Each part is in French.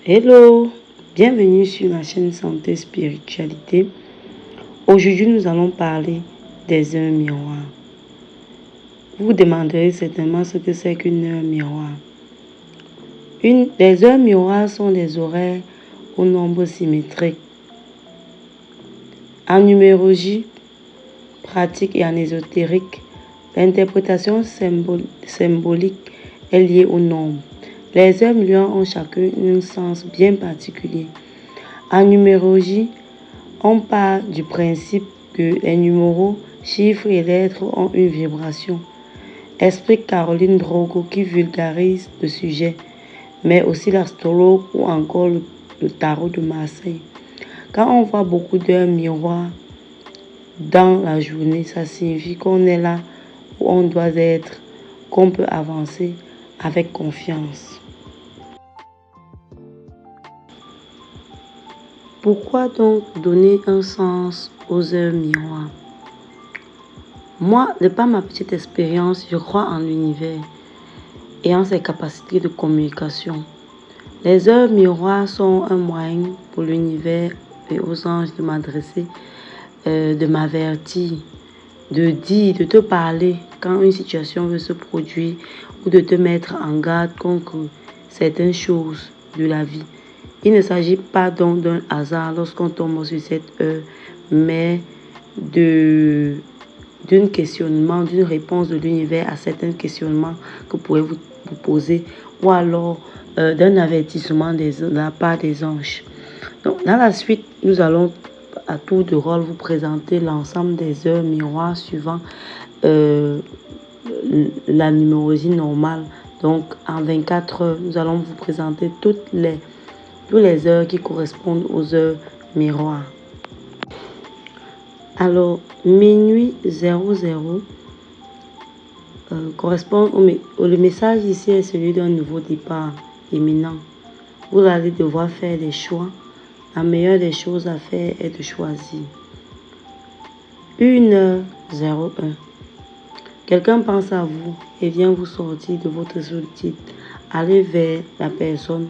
Hello, bienvenue sur la chaîne Santé Spiritualité. Aujourd'hui, nous allons parler des heures miroirs. Vous vous demanderez certainement ce que c'est qu'une heure miroir. Les heures miroirs sont des horaires au nombre symétrique. En numérologie pratique et en ésotérique, l'interprétation symbolique est liée au nombre. Les heures miroirs ont chacun un sens bien particulier. En numérologie, on part du principe que les numéros, chiffres et lettres ont une vibration, explique Caroline Drogo qui vulgarise le sujet, mais aussi l'astrologue ou encore le tarot de Marseille. Quand on voit beaucoup d'heures miroirs dans la journée, ça signifie qu'on est là où on doit être, qu'on peut avancer avec confiance. Pourquoi donc donner un sens aux heures miroirs? Moi, de par ma petite expérience, je crois en l'univers et en ses capacités de communication. Les heures miroirs sont un moyen pour l'univers et aux anges de m'adresser, de m'avertir, de dire, de te parler quand une situation veut se produire ou de te mettre en garde contre certaines choses de la vie. Il ne s'agit pas donc d'un hasard lorsqu'on tombe sur cette heure, mais d'un questionnement, d'une réponse de l'univers à certains questionnements que vous pouvez vous poser, ou alors d'un avertissement de la part des anges. Donc, dans la suite, nous allons à tour de rôle vous présenter l'ensemble des heures miroirs suivant la numérologie normale. Donc, en 24 heures, nous allons vous présenter toutes les heures qui correspondent aux heures miroirs. Alors, minuit 00 correspond le message ici est celui d'un nouveau départ imminent. Vous allez devoir faire des choix. La meilleure des choses à faire est de choisir. 1h01. Quelqu'un pense à vous et vient vous sortir de votre solitude. Allez vers la personne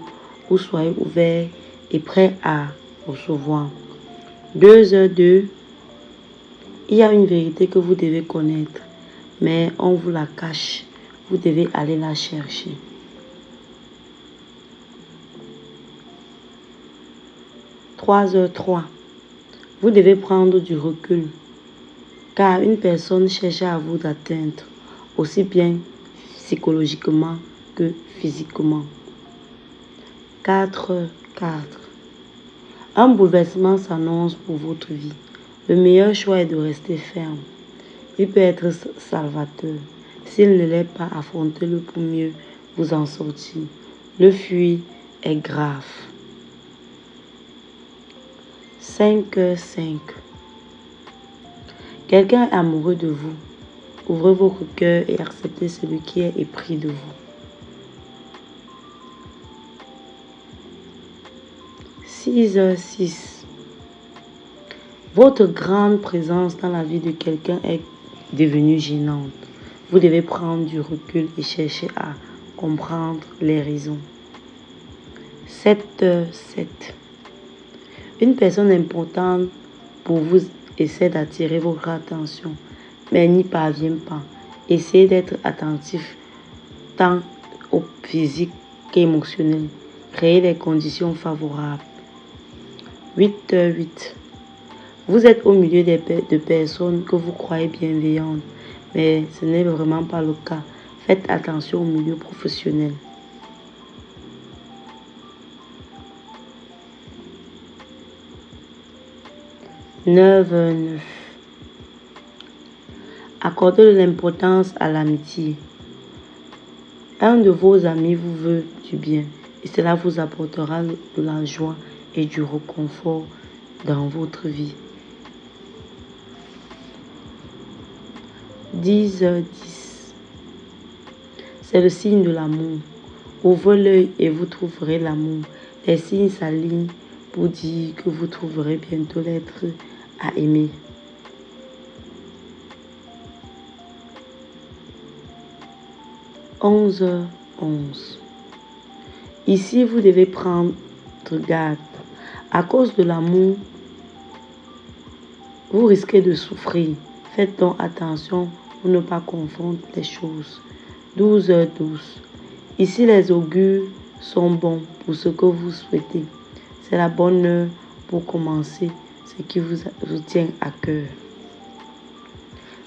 ou soyez ouvert et prêt à recevoir. 2h02. Il y a une vérité que vous devez connaître, mais on vous la cache. Vous devez aller la chercher. 3h03. Vous devez prendre du recul, car une personne cherche à vous atteindre, aussi bien psychologiquement que physiquement. 4h04. Un bouleversement s'annonce pour votre vie. Le meilleur choix est de rester ferme. Il peut être salvateur. S'il ne l'est pas, affrontez-le pour mieux vous en sortir. Le fuir est grave. 5h05. Quelqu'un est amoureux de vous. Ouvrez votre cœur et acceptez celui qui est épris de vous. 6h06. Votre grande présence dans la vie de quelqu'un est devenue gênante. Vous devez prendre du recul et chercher à comprendre les raisons. 7h07. Une personne importante pour vous essaie d'attirer votre attention, mais n'y parvient pas. Essayez d'être attentif tant au physique qu'émotionnel. Créez des conditions favorables. 8h08. Vous êtes au milieu de personnes que vous croyez bienveillantes, mais ce n'est vraiment pas le cas. Faites attention au milieu professionnel. 9h09. Accordez de l'importance à l'amitié. Un de vos amis vous veut du bien et cela vous apportera de la joie et du réconfort dans votre vie. 10h10. C'est le signe de l'amour. Ouvrez l'œil et vous trouverez l'amour. Les signes s'alignent pour dire que vous trouverez bientôt l'être à aimer. 11h11. Ici, vous devez prendre votre garde. À cause de l'amour, vous risquez de souffrir. Faites donc attention pour ne pas confondre les choses. 12h12. Ici, les augures sont bons pour ce que vous souhaitez. C'est la bonne heure pour commencer ce qui vous tient à cœur.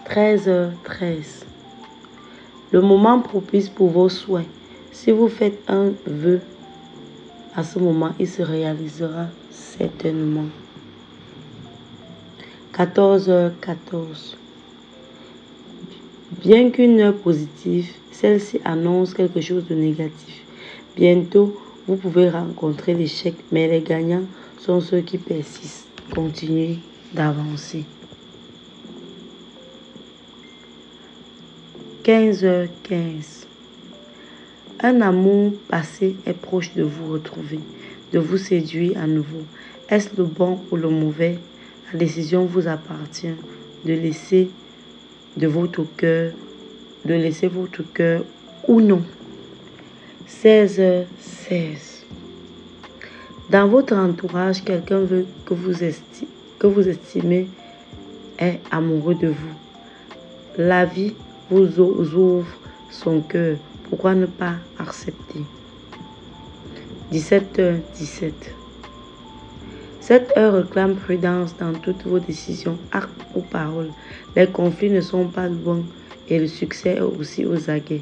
13h13. Le moment propice pour vos souhaits. Si vous faites un vœu, à ce moment, il se réalisera certainement. 14h14. Bien qu'une heure positive, celle-ci annonce quelque chose de négatif. Bientôt, vous pouvez rencontrer l'échec, mais les gagnants sont ceux qui persistent. Continuez d'avancer. 15h15. Un amour passé est proche de vous retrouver, de vous séduire à nouveau. Est-ce le bon ou le mauvais? La décision vous appartient de laisser votre cœur ou non. 16h16. Dans votre entourage, quelqu'un veut que vous estimez est amoureux de vous. La vie vous ouvre son cœur. Pourquoi ne pas accepter? 17h17. Cette heure réclame prudence dans toutes vos décisions, actes ou paroles. Les conflits ne sont pas loin et le succès est aussi aux aguets.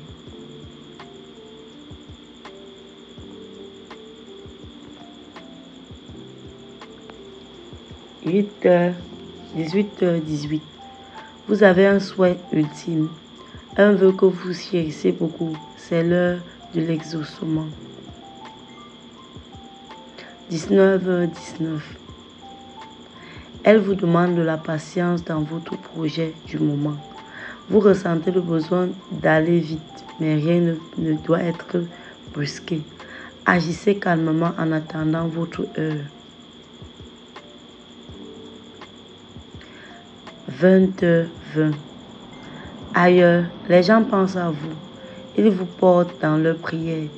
18h18. Vous avez un souhait ultime, un vœu que vous chérissez beaucoup. C'est l'heure de l'exaucement. 19h19. Elle vous demande de la patience dans votre projet du moment. Vous ressentez le besoin d'aller vite, mais rien ne doit être brusqué. Agissez calmement en attendant votre heure. 20h20. Ailleurs, les gens pensent à vous. Ils vous portent dans leurs prières.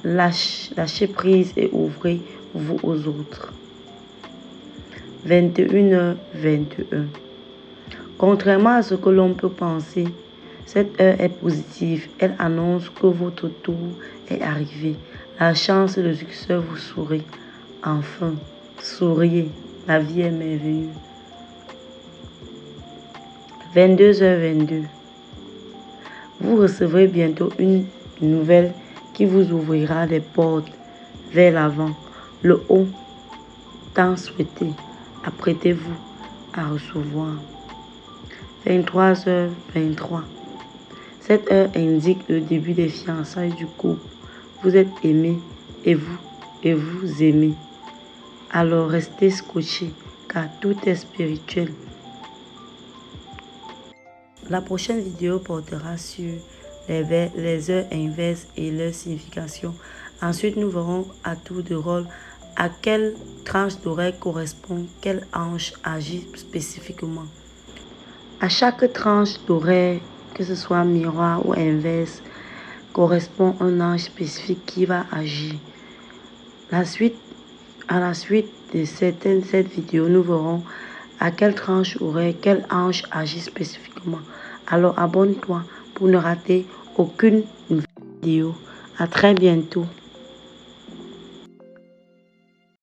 Lâchez prise et ouvrez-vous aux autres. 21h21. Contrairement à ce que l'on peut penser, cette heure est positive. Elle annonce que votre tour est arrivé. La chance et le succès vous sourient. Enfin, souriez. La vie est merveilleuse. 22h22. Vous recevrez bientôt une nouvelle qui vous ouvrira les portes vers l'avant. Le haut tant souhaité. Apprêtez-vous à recevoir. 23h23. Cette heure indique le début des fiançailles du couple. Vous êtes aimé et vous aimez. Alors restez scotché car tout est spirituel. La prochaine vidéo portera sur les heures inverses et leur signification. Ensuite, nous verrons à tour de rôle à quelle tranche d'oreille correspond quel ange agit spécifiquement. À chaque tranche d'oreille, que ce soit miroir ou inverse, correspond un ange spécifique qui va agir. À la suite de cette vidéo, nous verrons à quelle tranche oreille, quel ange agit spécifiquement. Alors abonne-toi pour ne rater aucune vidéo. À très bientôt.